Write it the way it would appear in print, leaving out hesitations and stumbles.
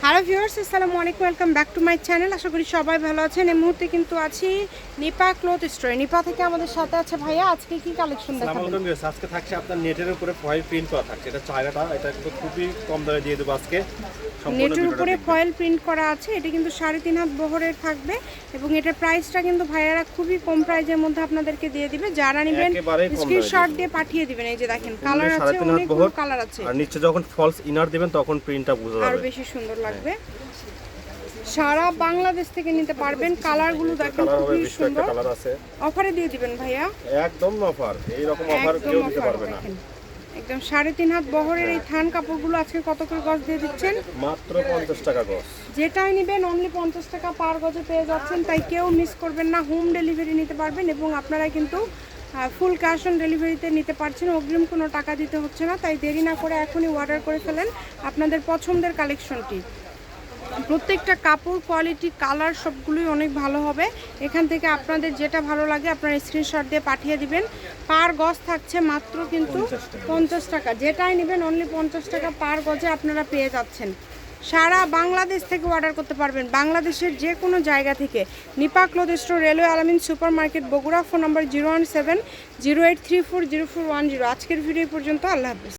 Hello viewers, আসসালামু আলাইকুম, welcome back to my channel. আশা করি সবাই ভালো আছেন। এই মুহূর্তে কিন্তু আছি নিপা ক্লথ স্টোরে। নিপা থেকে আমাদের সাথে আছে ভাইয়া। আজকে কি কালেকশন দেখাবেন? আসসালামু আলাইকুম ভিউয়ার্স, আজকে থাকছে আপনার নেটের উপরে ফয়েল প্রিন্ট করা থাকছে। এটা চায়নাটা, এটা কিন্তু খুবই কম দামে দিয়ে দেবো আজকে। নেটের উপরে ফয়েল প্রিন্ট করা আছে। এটা কিন্তু 3.5 হাত বহরের থাকবে এবং এটার প্রাইসটা কিন্তু ভাইয়ারা খুবই কম প্রাইসের মধ্যে আপনাদেরকে দিয়ে দিবে। যারা নেবেন স্ক্রিনশট দিয়ে পাঠিয়ে দিবেন। এই যে দেখেন কালার আছে, অনেকগুলো কালার আছে। আর নিচে যখন ফলস ইনার দিবেন তখন প্রিন্টটা বোঝা যাবে, আরো বেশি সুন্দর লাগবে। সারা বাংলাদেশ থেকে নিতে পারবেন। কালারগুলো দেখেন খুবই সুন্দর। কালার আছে, অফারে দিয়ে দিবেন ভাইয়া, একদম অফার। এই রকম অফার কেউ দিতে পারবে না। একদম 3.5 হাত বহরের এই থান কাপড়গুলো আজকে কত করে গজ দিয়ে দিচ্ছেন? মাত্র 50 টাকা গজ। যেটাই নেবেন অনলি 50 টাকা পার গজে পেয়ে যাচ্ছেন। তাই কেউ মিস করবেন না। হোম ডেলিভারি নিতে পারবেন এবং আপনারা কিন্তু ফুল ক্যাশ অন ডেলিভারিতে নিতে পারছেন। অগ্রিম কোনো টাকা দিতে হচ্ছে না। তাই দেরি না করে এখনই অর্ডার করে ফেলেন আপনাদের পছন্দের কালেকশনটি। প্রত্যেকটা কাপড় কোয়ালিটি কালার সবগুলোই অনেক ভালো হবে। এখান থেকে আপনাদের যেটা ভালো লাগে আপনারা স্ক্রিনশট দিয়ে পাঠিয়ে দিবেন। পার গজ থাকছে মাত্র কিন্তু 50 টাকা। যেটাই নেবেন অনলি 50 টাকা পার গজে আপনারা পেয়ে যাচ্ছেন। সারা বাংলাদেশ থেকে অর্ডার করতে পারবেন, বাংলাদেশের যে কোনো জায়গা থেকে। নিপা ক্লথ স্টোর, রেলওয়ে আলামিন super market, Bogura. Phone number 01708340410। আজকের ভিডিও পর্যন্ত। আল্লাহ হাফেজ।